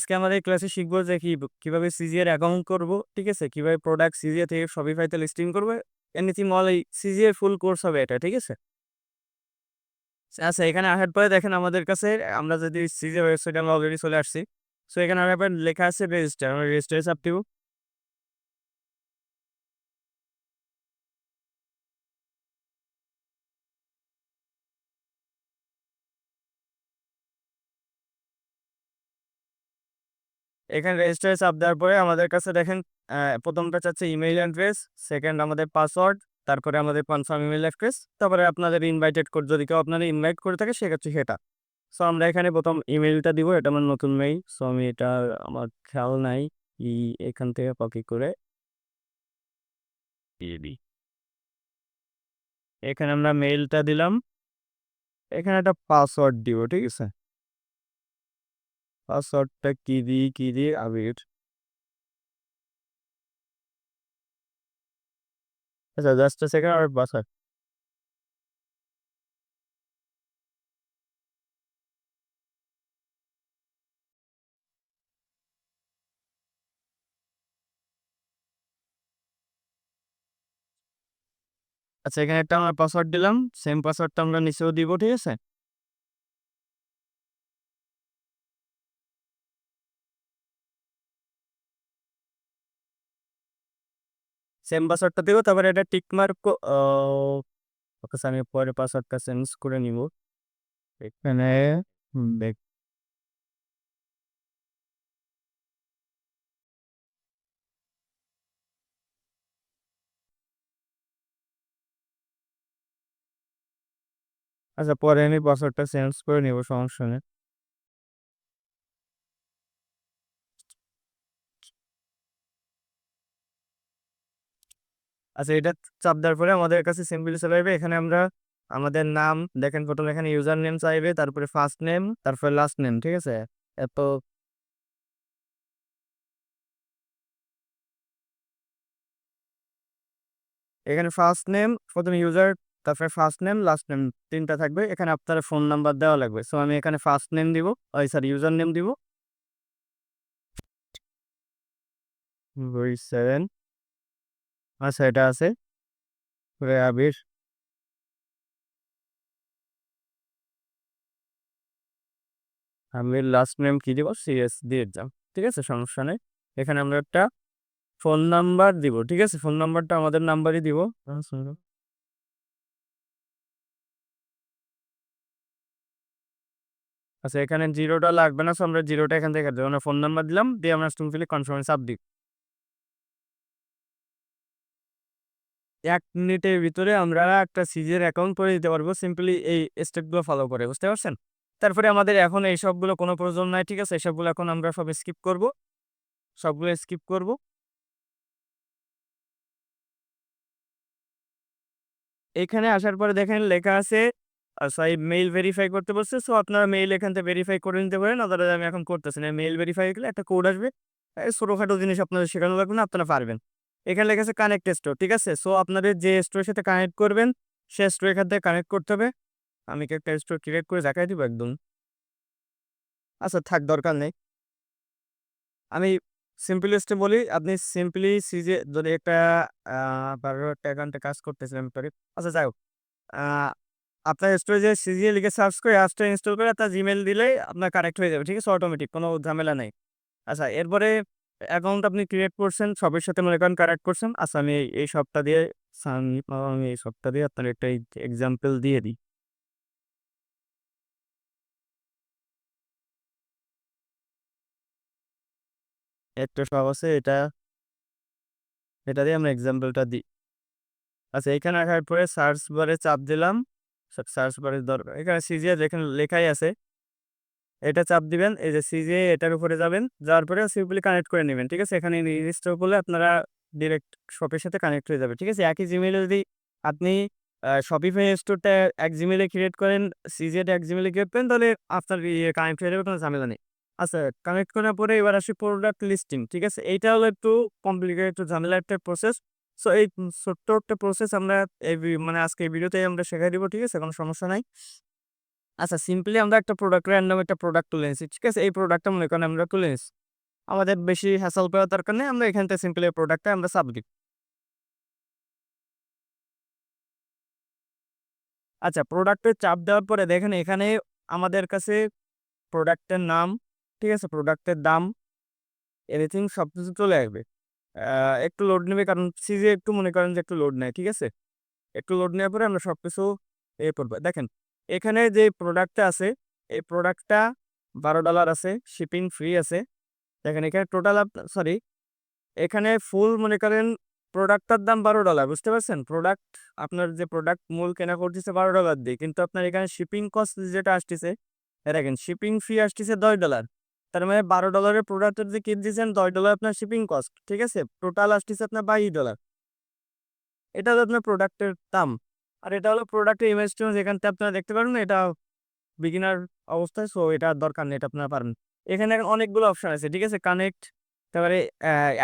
আজকে আমাদের ক্লাসে শিখবো যে কিভাবে সিজিএর অ্যাকাউন্ট করব, ঠিক আছে? কিভাবে প্রোডাক্ট সিজিএ থেকে শপিফাইতে লিস্টিং করবে। এনিথিং অল এই সিজিএর ফুল কোর্স হবে এটা, ঠিক আছে? আচ্ছা, এখানে আসার পরে দেখেন আমাদের কাছে আমরা যদি সিজিএ ওয়েবসাইটে আমরা অলরেডি চলে আসছি। সো এখানে আসার পর লেখা আছে রেজিস্টার। আমরা রেজিস্টারে চাপ দিব। এখানে রেজিস্টারে চাপ দেওয়ার পরে আমাদের কাছে দেখেন প্রথমটা চাচ্ছে ইমেইল অ্যাড্রেস, সেকেন্ড আমাদের পাসওয়ার্ড, তারপরে আমাদের কনফার্ম ইমেইল অ্যাড্রেস, তারপরে আপনাদের ইনভাইটেড কোড যদি কেউ আপনারা ইনভাইট করে থাকে সেক্ষেত্রে সেটা। সো আমরা এখানে প্রথম ইমেইলটা দিব। এটা আমার নতুন মেইল। সো আমি এটা আমার খেয়াল নাই কি এখান থেকে কপি করে দিয়ে দিই। এখানে আমরা মেইলটা দিলাম। এখানে একটা পাসওয়ার্ড দিব, ঠিক আছে? পাসওয়ার্ডটা কি দিই আবির। আচ্ছা, জাস্ট আ সেকেন্ড আর পাসওয়ার্ড। আচ্ছা, এখানে একটা আমরা পাসওয়ার্ড দিলাম। সেম পাসওয়ার্ডটা আমরা নিচেও দিব, ঠিক আছে? সেম পাসওয়ার্ডটা দিব। তারপরে এটা টিক মার্ক ওকে, আমি পরে পাসওয়ার্ডটা চেঞ্জ করে নিব। এখানে ব্যাক। আচ্ছা, পরে আমি পাসওয়ার্ডটা চেঞ্জ করে নিব, সমস্যা নেই। আচ্ছা, এটা চাপ দেওয়ার পরে আমাদের কাছে সিম্পলি চলে আসবে। এখানে আমরা আমাদের নাম দেখেন, প্রথমে এখানে ইউজার নেম চাইবে, তারপরে ফার্স্ট নেম, তারপরে লাস্ট নেম, ঠিক আছে? এত এখানে ফার্স্ট নেম, প্রথমে ইউজার, তারপরে ফার্স্ট নেম, লাস্ট নেম, তিনটা থাকবে। এখানে আপনার ফোন নাম্বার দেওয়া লাগবে। সো আমি এখানে ফার্স্ট নেম দিব, ওই সরি ইউজার নেম দিব 27। আচ্ছা, এটা আছে আবির। আমি লাস্ট নেম কি দিব, সিএস দিয়ে দিলাম, ঠিক আছে? সমস্যা নেই। এখানে আমরা একটা ফোন নাম্বার দিব, ঠিক আছে? ফোন নাম্বারটা আমাদের নাম্বারই দিব। আচ্ছা, এখানে জিরোটা লাগবে না। সো আমরা জিরোটা এখান থেকে দেবো। আমরা ফোন নাম্বার দিলাম, দিয়ে আমরা সিম্পলি কনফার্ম চাপ দিই। 1 মিনিটের ভিতরে আমরা একটা সিজের অ্যাকাউন্ট করে দিতে পারবো, সিম্পলি এই স্টেপগুলো ফলো করে, বুঝতে পারছেন? তারপরে আমাদের এখন এই সবগুলো কোনো প্রয়োজন নাই, ঠিক আছে? এসবগুলো এখন আমরা সব স্কিপ করব, সবগুলো স্কিপ করব। এখানে আসার পরে দেখেন লেখা আছে সরি মেইল ভেরিফাই করতে বলছে। সো আপনারা মেইল এখান থেকে ভেরিফাই করে নিতে পারেন। আদারওয়াইজ আমি এখন করতেছি না। মেইল ভেরিফাই গেলে একটা কোড আসবে। ছোটখাটো জিনিস আপনাদের শেখানো লাগবে না, আপনারা পারবেন। এখানে লেখা আছে কানেক্ট স্টোর, ঠিক আছে? সো আপনাদের যে স্টোরের সাথে কানেক্ট করবেন সে স্টোর এখান থেকে কানেক্ট করতে হবে। আমি কি একটা স্টোর ক্রিয়েট করে দেখাই দিব একদম। আচ্ছা, থাক, দরকার নেই। আমি সিম্পলেস্টে বলি, আপনি সিম্পলি সিজে যদি একটা ১২ একটা অ্যাকাউন্টে কাজ করতেছিলেন সরি। আচ্ছা, যাই হোক। আ আপনার স্টোরেজে সিজিএ লিখে সার্চ করে অ্যাপসটা ইনস্টল করে আপনার জিমেইল দিলেই আপনার কানেক্ট হয়ে যাবে। ঠিক আছে? অটোমেটিক কোনো ঝামেলা নেই। আচ্ছা, এরপরে অ্যাকাউন্ট আপনি ক্রিয়েট করছেন, সবের সাথে মনে করেন কানেক্ট করছেন। আচ্ছা, আমি এই সবটা দিয়ে আমি এই সবটা দিয়ে আপনার একটা এক্সাম্পল দিয়ে দিই। একটা সব আছে, এটা দিয়ে আমরা এক্সাম্পলটা দিই। আচ্ছা, এখানে আসার পরে সার্চ বারে চাপ দিলাম। সার্চ বারের দরকার এখানে সিজিএ যেখানে লেখাই আছে এটা চাপ দিবেন। এই যে সিজিএ এটার উপরে যাবেন। যাওয়ার পরে সিম্পলি কানেক্ট করে নিবেন। ঠিক আছে? এখানে রেজিস্টার করলে আপনারা ডিরেক্ট শপের সাথে কানেক্ট হয়ে যাবে। ঠিক আছে? একই জিমেইলে যদি আপনি শপিফাই স্টোরটা এক জিমেইলে ক্রিয়েট করেন, সিজিএটা এক জিমেইলে ক্রিয়েট করেন, তাহলে আপনার কানেক্ট হয়ে যাবে, কোনো ঝামেলা নেই। আচ্ছা, কানেক্ট করার পরে এবার আসি প্রোডাক্ট লিস্টিং। ঠিক আছে? এইটা হলো একটু কমপ্লিকেটেড, একটু ঝামেলার একটা প্রসেস। সো এই ছোট্ট একটা প্রসেস আমরা মানে আজকে এই ভিডিওতেই আমরা শেখাই দিব। ঠিক আছে? কোনো সমস্যা নাই। আচ্ছা সিম্পলি আমরা একটা প্রোডাক্ট র‍্যান্ডম একটা প্রোডাক্ট তুলে নিয়েছি। ঠিক আছে? এই প্রোডাক্টটা মনে করেন আমরা তুলে নিয়েছি। আমাদের বেশি হ্যাসেল করার দরকার নেই। আমরা এখান থেকে সিম্পলি এই প্রোডাক্টটা আমরা সাব দিই। আচ্ছা প্রোডাক্টের চাপ দেওয়ার পরে দেখেন এখানে আমাদের কাছে প্রোডাক্টের নাম, ঠিক আছে? প্রোডাক্টের দাম, এনিথিং সবকিছু চলে আসবে। আ একটু লোড নেবে কারণ সিজে একটু মনে করেন যে একটু লোড নেয়। ঠিক আছে? একটু লোড নেওয়ার পরে আমরা সবকিছু করব। দেখেন এখানে যে প্রোডাক্টটা আছে, এই প্রোডাক্টটা $12 আছে, শিপিং ফ্রি আছে। দেখেন এখানে টোটাল সরি এখানে ফুল মনে করেন প্রোডাক্টটার দাম $12 বুঝতে পারছেন? আপনার যে প্রোডাক্ট মূল কেনা করতেছে $12 দিয়ে। কিন্তু আপনার এখানে শিপিং কস্ট যেটা আসতেছে, দেখেন শিপিং ফি আসতেছে $10। তার মানে $12 এর প্রোডাক্টের যে কিনতেছেন $10 আপনার শিপিং কস্ট। ঠিক আছে? টোটাল আসতেছে আপনার $22। এটা হলো আপনার প্রোডাক্টের দাম। আর এটা হলো প্রোডাক্টের ইমেজ টিমেজ এখান থেকে আপনারা দেখতে পারবেন না। এটা বিগিনার অবস্থায় সো এটা দরকার নেই, এটা আপনারা পারবেন। এখানে এখন অনেকগুলো অপশন আছে। ঠিক আছে? কানেক্ট, তারপরে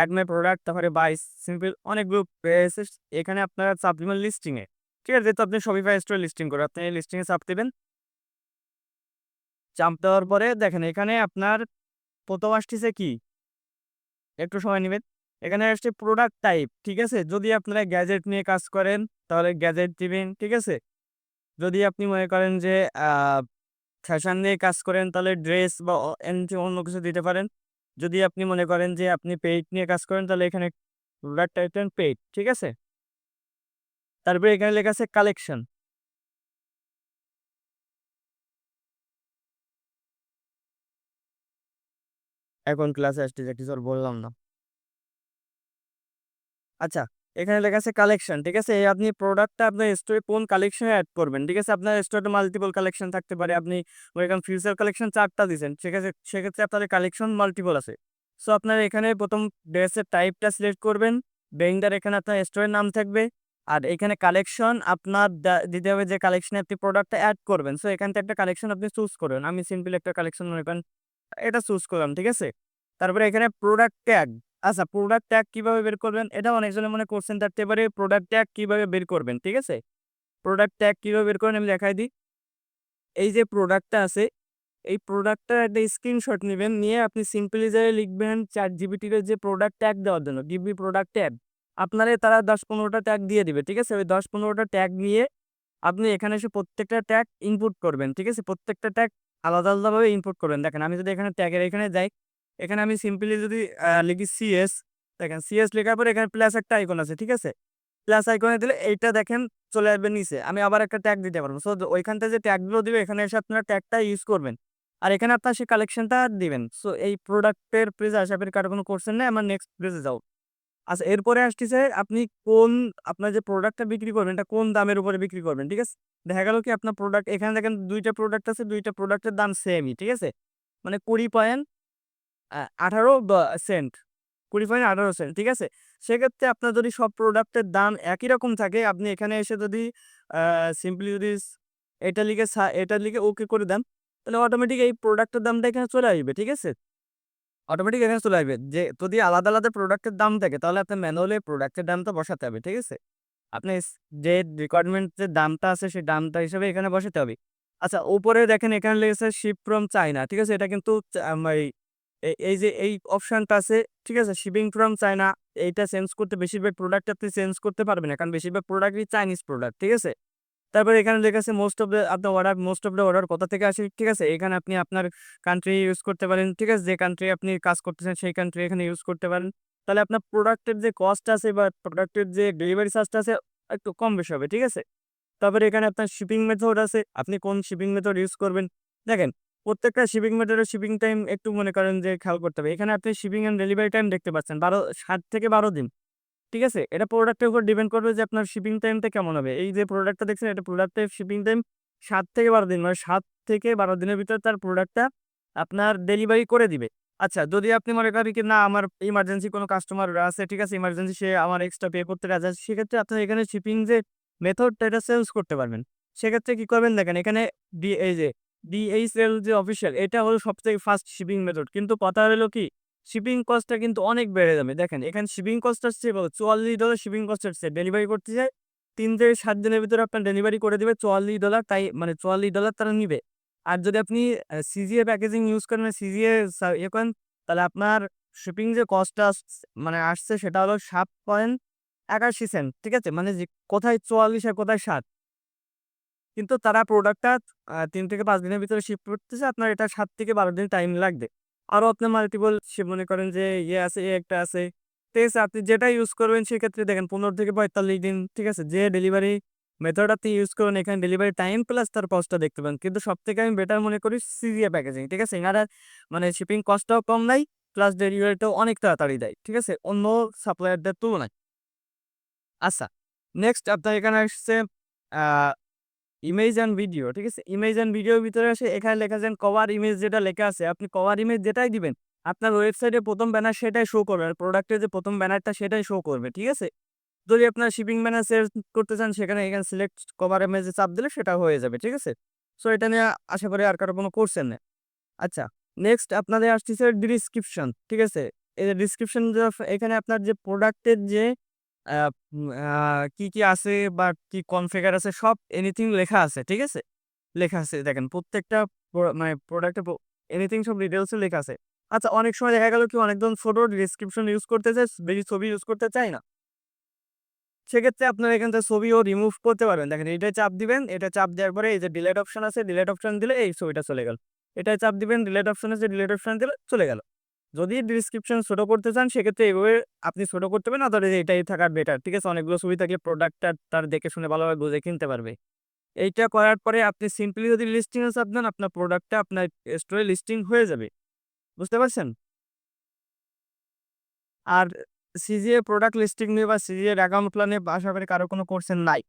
এড মাই প্রোডাক্ট, তারপরে বাই সিম্পল অনেকগুলো পেজেস এখানে আপনারা চাপ দিবেন লিস্টিং এ। ঠিক আছে? যেহেতু আপনি Shopify স্টোরে লিস্টিং করেন, আপনি লিস্টিং এ চাপ দিবেন। চাপ দেওয়ার পরে দেখেন এখানে আপনার ১ম আসতেছে কি? একটু সময় নিবেন। এখানে আসছে প্রোডাক্ট টাইপ। ঠিক আছে? যদি আপনারা গ্যাজেট নিয়ে কাজ করেন তাহলে গ্যাজেট দিবেন। ঠিক আছে? যদি আপনি মনে করেন যে আ ফ্যাশন নিয়ে কাজ করেন তাহলে ড্রেস বা এমনি অন্য কিছু দিতে পারেন। যদি আপনি মনে করেন যে আপনি পেইড নিয়ে কাজ করেন তাহলে এখানে প্রোডাক্ট টাইটেন পেইড। ঠিক আছে? তারপরে এখানে লেখা আছে কালেকশন। এখন ক্লাসে আসতেছে কিছু আর বললাম না। আচ্ছা, এখানে লেখা আছে কালেকশন। ঠিক আছে? এই আপনি প্রোডাক্টটা আপনার স্টোরে কোন কালেকশন এ এড করবেন। ঠিক আছে? আপনার স্টোরে মাল্টিপল কালেকশন থাকতে পারে। আপনি মনে করেন ফিউচার কালেকশন ৪ টা দিছেন। সেক্ষেত্রে আপনার কালেকশন মাল্টিপল আছে। সো আপনার এখানে ১ম ড্রেসের টাইপটা সিলেক্ট করবেন। ভেন্ডর এখানে আপনার স্টোরের নাম থাকবে। আর এখানে কালেকশন আপনার দিতে হবে যে কালেকশনে আপনি প্রোডাক্টটা এড করবেন। সো এখান থেকে একটা কালেকশন আপনি চুজ করবেন। আমি সিম্পল একটা কালেকশন মনে করেন এটা চুজ করলাম। ঠিক আছে? তারপরে এখানে প্রোডাক্ট ট্যাগ। আচ্ছা প্রোডাক্ট ট্যাগ কিভাবে বের করবেন? এটা অনেকজনের মনে কোয়েশ্চেন থাকতে পারে প্রোডাক্ট ট্যাগ কিভাবে বের করবেন, ঠিক আছে? প্রোডাক্ট ট্যাগ কিভাবে বের করবেন আমি দেখাই দিই। এই যে প্রোডাক্টটা আছে, এই প্রোডাক্টটার একটা স্ক্রিনশট নিবেন, নিয়ে আপনি সিম্পলি যেয়ে লিখবেন ChatGPT র যে প্রোডাক্ট ট্যাগ দেওয়ার জন্য, গিভ মি প্রোডাক্ট ট্যাগ। আপনারে তারা ১০-১৫ টা ট্যাগ দিয়ে দিবে, ঠিক আছে? ওই ১০-১৫ টা ট্যাগ নিয়ে আপনি এখানে এসে প্রত্যেকটা ট্যাগ ইনপুট করবেন, ঠিক আছে? প্রত্যেকটা ট্যাগ আলাদা, আলাদাভাবে ইনপুট করবেন। দেখেন আমি যদি এখানে ট্যাগের এখানে যাই, এখানে আমি সিম্পলি যদি লিখি সিএস, দেখেন সিএস লেখার পরে এখানে প্লাস একটা আইকন আছে, ঠিক আছে? প্লাস আইকনে দিলে এইটা দেখেন চলে আসবে নিচে। আমি আবার একটা ট্যাগ দিতে পারবো। সো ওইখান থেকে যে ট্যাগগুলো দিবে এখানে এসে আপনারা ট্যাগটা ইউজ করবেন। আর এখানে আপনার সেই কালেকশনটা দিবেন। সো এই প্রোডাক্টের পেজে আশা করি কারো কোনো কোয়েশ্চেন নাই। আমার নেক্সট পেজে যাও। আচ্ছা এরপরে আসতেছে আপনি কোন আপনার যে প্রোডাক্টটা বিক্রি করবেন এটা কোন দামের উপরে বিক্রি করবেন, ঠিক আছে? দেখা গেল কি আপনার প্রোডাক্ট এখানে দেখেন ২ টা প্রোডাক্ট আছে, ২ টা প্রোডাক্টের দাম সেমই, ঠিক আছে? মানে ২০.১৮ সেন্ট, ২০.১৮ সেন্ট, ঠিক আছে? সেক্ষেত্রে আপনার যদি সব প্রোডাক্টের দাম একই রকম থাকে, আপনি এখানে এসে যদি আ সিম্পলি যদি এটা লিখে ওকে করে দেন, তাহলে অটোমেটিক এই প্রোডাক্টের দামটা এখানে চলে আসবে, ঠিক আছে? অটোমেটিক এখানে চলে আসবে। যে যদি আলাদা, আলাদা প্রোডাক্টের দাম থাকে তাহলে আপনার ম্যানুয়ালি প্রোডাক্টের দামটা বসাতে হবে, ঠিক আছে? আপনি যে রিকোয়ারমেন্ট যে দামটা আছে সেই দামটা হিসেবে এখানে বসাতে হবে। আচ্ছা উপরে দেখেন এখানে লেগেছে শিপ ফ্রম চায়না, ঠিক আছে? এটা কিন্তু এই যে এই অপশনটা আছে, ঠিক আছে? শিপিং ফ্রম চায়না এইটা চেঞ্জ করতে বেশিরভাগ প্রোডাক্ট আপনি চেঞ্জ করতে পারবেন না। কারণ বেশিরভাগ প্রোডাক্টই চাইনিজ প্রোডাক্ট, ঠিক আছে? তারপরে এখানে লেখা আছে মোস্ট অফ দ্যা অর্ডার কোথা থেকে আসে, ঠিক আছে? এখানে আপনি আপনার কান্ট্রি ইউজ করতে পারেন, ঠিক আছে? যে কান্ট্রি আপনি কাজ করতেছেন সেই কান্ট্রি এখানে ইউজ করতে পারেন। তাহলে আপনার প্রোডাক্টের যে কস্ট আছে বা প্রোডাক্টের যে ডেলিভারি চার্জটা আছে একটু কম বেশি হবে, ঠিক আছে? তারপরে এখানে আপনার শিপিং মেথড আছে। আপনি কোন শিপিং মেথড ইউজ করবেন। দেখেন প্রত্যেকটা শিপিং মেথডের শিপিং টাইম একটু মনে করেন যে খেয়াল করতে হবে। এখানে আপনি শিপিং এন্ড ডেলিভারি টাইম দেখতে পাচ্ছেন ৭ থেকে ১২ দিন। ঠিক আছে? এটা প্রোডাক্টের উপর ডিপেন্ড করবে যে আপনার শিপিং টাইমটা কেমন হবে। এই যে প্রোডাক্টটা দেখছেন এটা প্রোডাক্টের শিপিং টাইম ৭ থেকে ১২ দিন। মানে ৭ থেকে ১২ দিনের ভিতর তার প্রোডাক্টটা আপনার ডেলিভারি করে দিবে। আচ্ছা যদি আপনি মনে করেন কি না আমার ইমার্জেন্সি কোনো কাস্টমার আছে, ঠিক আছে? ইমার্জেন্সি সে আমার এক্সট্রা পে করতে রাজি আছে। সেক্ষেত্রে আপনার এখানে শিপিং যে মেথডটা এটা চেঞ্জ করতে পারবেন। সেক্ষেত্রে কি করবেন দেখেন এখানে এই যে DHL যে অফিসিয়াল এটা হলো সবথেকে ফার্স্ট শিপিং মেথড। কিন্তু কথা হলো কি শিপিং কস্টটা কিন্তু অনেক বেড়ে যাবে। দেখেন এখানে শিপিং কস্ট আসছে $৪৪ শিপিং কস্ট আসছে। ডেলিভারি করতে চায় ৩ থেকে ৭ দিনের ভিতরে আপনার ডেলিভারি করে দিবে $৪৪ তাই মানে $৪৪ তারা নিবে। আর যদি আপনি সিজিএ প্যাকেজিং ইউজ করেন, সিজিএ ইয়ে করেন, তাহলে আপনার শিপিং যে কস্টটা মানে আসছে সেটা হলো 7.81 ঠিক আছে? মানে যে কোথায় 44 আর কোথায় 7, কিন্তু তারা প্রোডাক্টটা ৩ থেকে ৫ দিনের ভিতরে শিপ করতেছে। আপনার এটা ৭ থেকে ১২ দিন টাইম লাগবে। আরো আপনার মাল্টিপল মনে করেন যে ইয়ে আছে, একটা আছে। ঠিক আছে? আপনি যেটা ইউজ করবেন সেক্ষেত্রে দেখেন ১৫ থেকে ৪৫ দিন, ঠিক আছে? যে ডেলিভারি মেথড আপনি ইউজ করবেন এখানে ডেলিভারি টাইম প্লাস তার কস্টটা দেখতে পান। কিন্তু সবথেকে আমি বেটার মনে করি সিরিয়া প্যাকেজিং, ঠিক আছে? এনারা মানে শিপিং কস্টটাও কম নেয় প্লাস ডেলিভারিটাও অনেক তাড়াতাড়ি দেয়। ঠিক আছে? অন্য সাপ্লায়ারদের তুলনায়। আচ্ছা, নেক্সট আপনার এখানে আসছে আ ইমেজ অ্যান্ড ভিডিও, ঠিক আছে? ইমেজ অ্যান্ড ভিডিওর ভিতরে আসে এখানে লেখা আছেন কভার ইমেজ, যেটা লেখা আছে আপনি কভার ইমেজ যেটাই দিবেন, আপনার ওয়েবসাইটে ১ম ব্যানার সেটাই শো করবে। আর প্রোডাক্টের যে ১ম ব্যানারটা সেটাই শো করবে, ঠিক আছে? যদি আপনার শিপিং ব্যানার সেট করতে চান সেখানে এখানে সিলেক্ট কভার ইমেজে চাপ দিলে সেটা হয়ে যাবে, ঠিক আছে? সো এটা নিয়ে আশা করি আর কারো কোনো কোয়েশ্চেন নেই। আচ্ছা, নেক্সট আপনাদের আসতেছে ডেসক্রিপশন, ঠিক আছে? এই যে ডেসক্রিপশন যে এখানে আপনার যে প্রোডাক্টের যে আ উম আ কি আছে বা কি কনফিগার আছে সব এনিথিং লেখা আছে, ঠিক আছে? লেখা আছে দেখেন প্রত্যেকটা মানে প্রোডাক্টে এনিথিং সব ডিটেইলস এ লেখা আছে। আচ্ছা, অনেক সময় দেখা গেল কি অনেকজন ছোট ডেসক্রিপশন ইউজ করতে চায়, বেশি ছবি ইউজ করতে চায় না। সেক্ষেত্রে আপনারা এখান থেকে ছবিও রিমুভ করতে পারবেন। দেখেন এটায় চাপ দিবেন, এটা চাপ দেওয়ার পরে এই যে ডিলিট অপশন আছে, ডিলিট অপশন দিলে এই ছবিটা চলে গেল। এটায় চাপ দিবেন, ডিলিট অপশন আছে, ডিলিট অপশন দিলে চলে গেল। যদি ডেসক্রিপশন ছোট করতে চান সেক্ষেত্রে এভাবে আপনি ছোট করতে পারেন, আদারওয়াইজ এটাই থাকার বেটার। ঠিক আছে? অনেকগুলো ছবি থাকলে প্রোডাক্টটা তার দেখে শুনে ভালোভাবে বুঝে কিনতে পারবে। এইটা করার পরে আপনি সিম্পলি যদি লিস্টিং এ চাপ দেন আপনার প্রোডাক্টটা আপনার স্টোরে লিস্টিং হয়ে যাবে। বুঝতে পারছেন? আর সিজিএ প্রোডাক্ট লিস্টিং নিয়ে বা সিজিএর অ্যাকাউন্ট প্ল্যানে আশা করি কারো কোনো কোয়েশ্চেন নাই।